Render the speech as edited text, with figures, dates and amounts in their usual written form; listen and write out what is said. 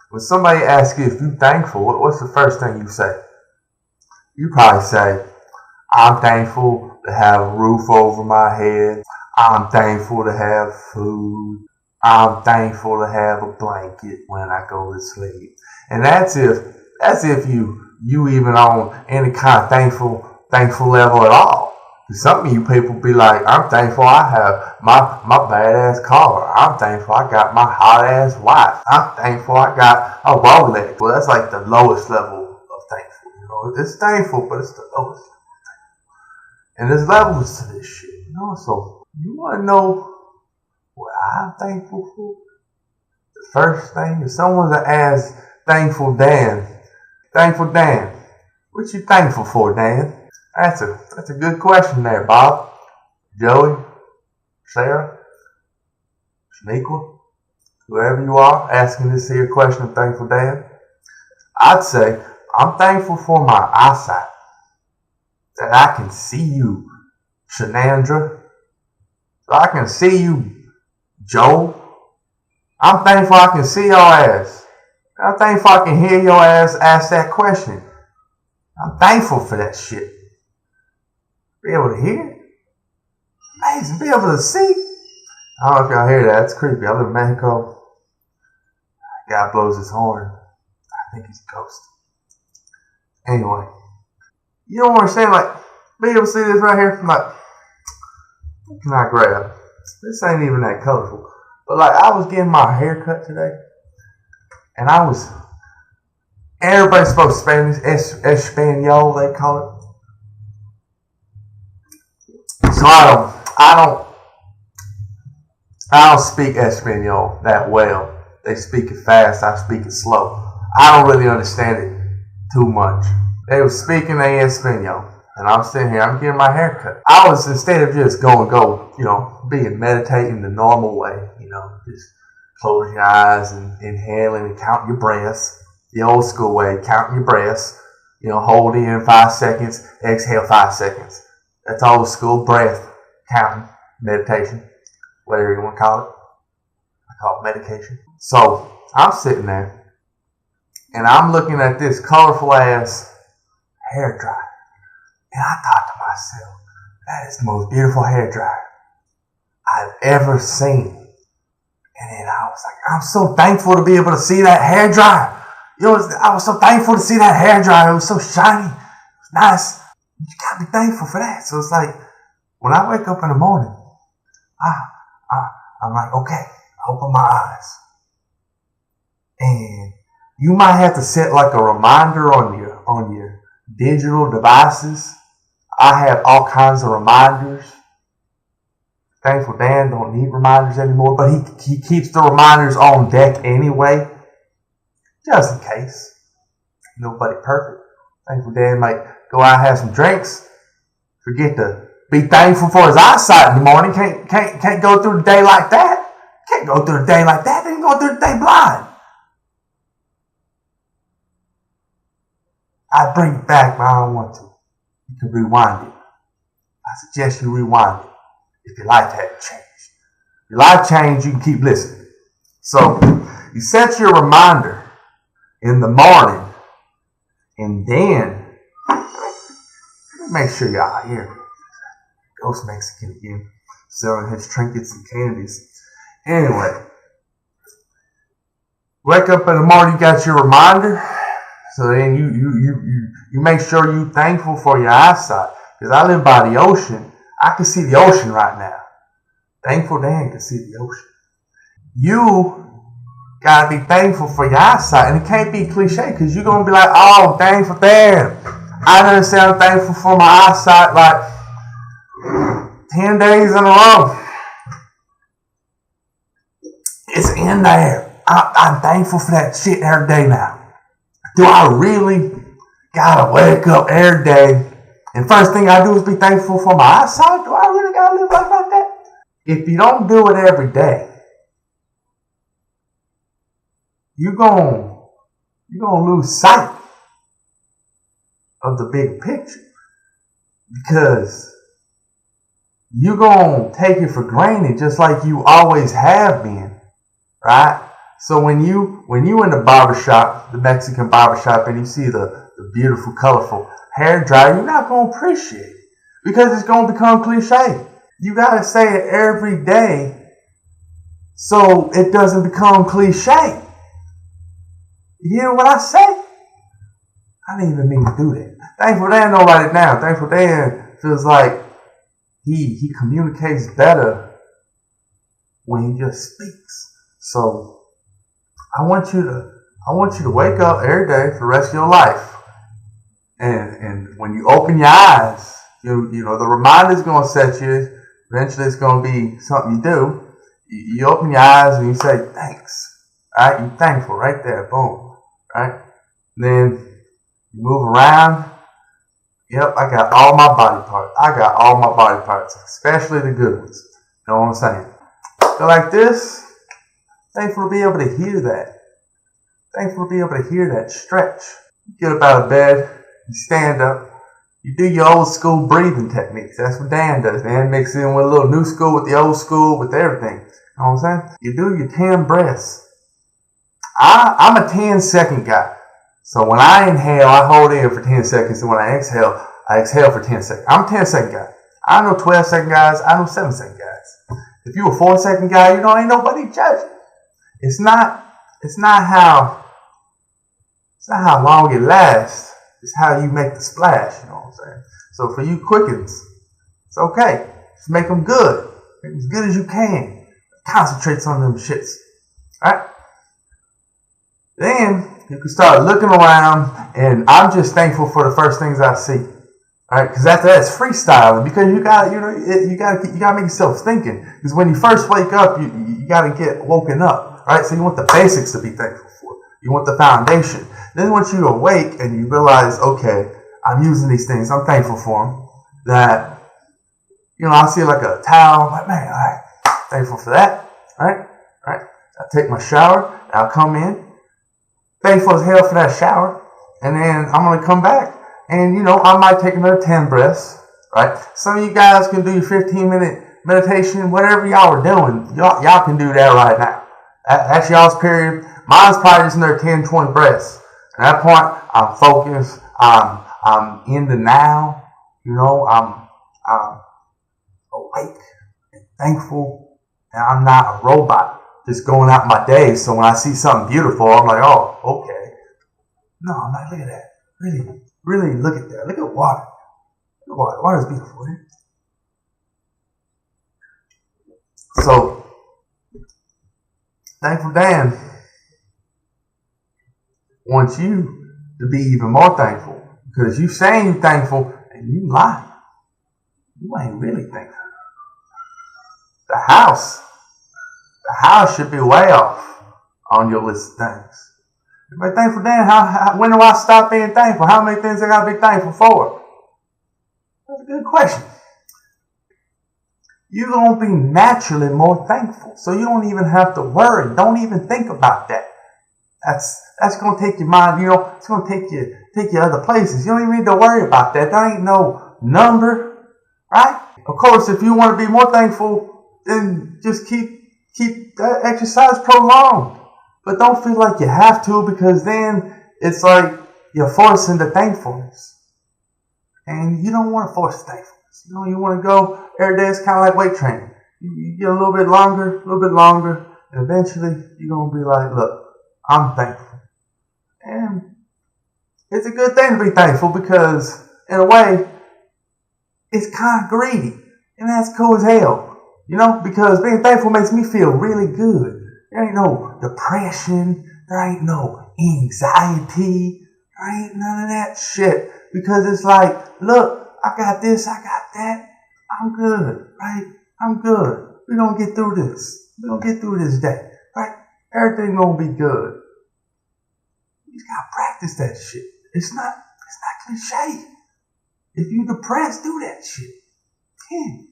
When somebody asks you if you're thankful, what's the first thing you say? You probably say, I'm thankful to have a roof over my head. I'm thankful to have food. I'm thankful to have a blanket when I go to sleep. And that's if you even on any kind of thankful level at all. Some of you people be like, I'm thankful I have my badass car. I'm thankful I got my hot ass wife. I'm thankful I got a Rolex. Well, that's like the lowest level of thankful. You know, it's thankful, but it's the lowest. And there's levels to this shit. You know, so you want to know what I'm thankful for? The first thing, if someone's to ask Thankful Dan, what you thankful for, Dan? That's a good question there, Bob, Joey, Sarah, Shaniqua, whoever you are asking this here question of Thankful Dan. I'd say I'm thankful for my eyesight, that I can see you, Shenandra, so I can see you, Joe. I'm thankful I can see your ass. I'm thankful I can hear your ass ask that question. I'm thankful for that shit. Be able to hear. Amazing. Be able to see. I don't know if y'all hear that. It's creepy. I live in Mexico. A guy blows his horn. I think he's a ghost. Anyway. You don't understand, like, be able to see this right here? I'm like, what can I grab? This ain't even that colorful. But like, I was getting my hair cut today. And everybody spoke Spanish, Espanol, they call it. So I don't speak Espanol that well. They speak it fast, I speak it slow. I don't really understand it too much. They were speaking Espanol, and I'm sitting here, I'm getting my hair cut. I was, instead of just meditating the normal way, just close your eyes and inhaling and count your breaths, the old school way, counting your breaths, hold in 5 seconds, exhale 5 seconds. That's old school breath counting, meditation, whatever you want to call it. I call it medication. So I'm sitting there and I'm looking at this colorful ass hair dryer. And I thought to myself, that is the most beautiful hair dryer I've ever seen. And then I was like, I'm so thankful to be able to see that hair dryer. I was so thankful to see that hair dryer. It was so shiny. It was nice. You gotta be thankful for that. So it's like, when I wake up in the morning, I'm like, okay, I open my eyes. And you might have to set like a reminder on your digital devices. I have all kinds of reminders. Thankful Dan don't need reminders anymore, but he keeps the reminders on deck anyway, just in case. Nobody perfect. Thankful Dan might go out and have some drinks, forget to be thankful for his eyesight in the morning. Can't go through the day like that. Can't go through the day like that. Then go through the day blind. I bring it back, but I don't want to. You can rewind it. I suggest you rewind it. If your life hadn't changed. If your life changed, you can keep listening. So, you set your reminder in the morning, and then, make sure y'all hear me. Ghost Mexican again, selling his trinkets and candies. Anyway, wake up in the morning, you got your reminder. So then you make sure you're thankful for your eyesight. Because I live by the ocean. I can see the ocean right now. Thankful Dan can see the ocean. You gotta be thankful for your eyesight. And it can't be cliche because you're gonna be like, oh, thankful Dan. I understand I'm thankful for my eyesight like 10 days in a row. It's in there. I'm thankful for that shit every day now. Do I really gotta wake up every day and first thing I do is be thankful for my eyesight? Do I really gotta live life like that? If you don't do it every day, you're gonna lose sight of the big picture because you're gonna take it for granted just like you always have been, right? So when you in the barbershop, the Mexican barbershop, and you see the beautiful, colorful hair dryer, you're not going to appreciate it because it's going to become cliche. You got to say it every day so it doesn't become cliche. You hear what I say? I didn't even mean to do that. Thankful Dan don't write it down. Thankful Dan feels like he communicates better when he just speaks. So I want you to wake up every day for the rest of your life. And when you open your eyes, you know the reminder's gonna set you. Eventually it's gonna be something you do. You open your eyes and you say thanks. Alright, you're thankful right there, boom. Right? Then you move around. Yep, I got all my body parts. I got all my body parts, especially the good ones. You know what I'm saying? Go like this. Thankful to be able to hear that. Thankful to be able to hear that stretch. You get up out of bed, you stand up, you do your old school breathing techniques. That's what Dan does. Dan mixes in with a little new school, with the old school, with everything. You know what I'm saying? You do your 10 breaths. I'm a 10-second guy. So when I inhale, I hold in for 10 seconds. And when I exhale for 10 seconds. I'm a 10-second guy. I know 12-second guys. I know 7-second guys. If you a 4-second guy, you know, ain't nobody judging. It's not how long it lasts. It's how you make the splash. You know what I'm saying? So for you quickens, it's okay. Just make them good. Make them as good as you can. Concentrate on them shits. Alright? Then you can start looking around, and I'm just thankful for the first things I see. All right, because after that it's freestyling. Because you got to make yourself thinking. Because when you first wake up, you got to get woken up. All right, so you want the basics to be thankful for. You want the foundation. Then once you awake and you realize, okay, I'm using these things, I'm thankful for them. That, you know, I see like a towel, I'm like, man, all right, thankful for that. All right. I take my shower, and I'll come in. Thankful as hell for that shower. And then I'm going to come back. And, you know, I might take another 10 breaths. Right? Some of you guys can do your 15-minute meditation. Whatever y'all are doing, y'all can do that right now. That's y'all's period. Mine's probably just another 10, 20 breaths. At that point, I'm focused. I'm in the now. You know, I'm awake and thankful. And I'm not a robot just going out my day. So when I see something beautiful, I'm like, oh, okay. No, I'm not. Look at that. Really look at that. Look at water. Water is beautiful. Right? So, Thankful Dan wants you to be even more thankful. Because you saying you're thankful and you lying. You ain't really thankful. The house should be way off on your list of things. But Thankful Dan, when do I stop being thankful? How many things I got to be thankful for? That's a good question. You're going to be naturally more thankful. So you don't even have to worry. Don't even think about that. That's going to take your mind, you know, it's going to take you other places. You don't even need to worry about that. There ain't no number, right? Of course, if you want to be more thankful, then just keep that exercise prolonged. But don't feel like you have to, because then it's like you're forcing the thankfulness. And you don't want to force thankfulness. You know, you want to go every day. It's kind of like weight training. You get a little bit longer, and eventually you're going to be like, look, I'm thankful. And it's a good thing to be thankful because, in a way, it's kind of greedy. And that's cool as hell. You know, because being thankful makes me feel really good. There ain't no depression. There ain't no anxiety. There ain't none of that shit. Because it's like, look, I got this, I got that. I'm good, right? I'm good. We're going to get through this. We're going to get through this day, right? Everything going to be good. You just got to practice that shit. It's not cliche. If you depressed, do that shit. Yeah.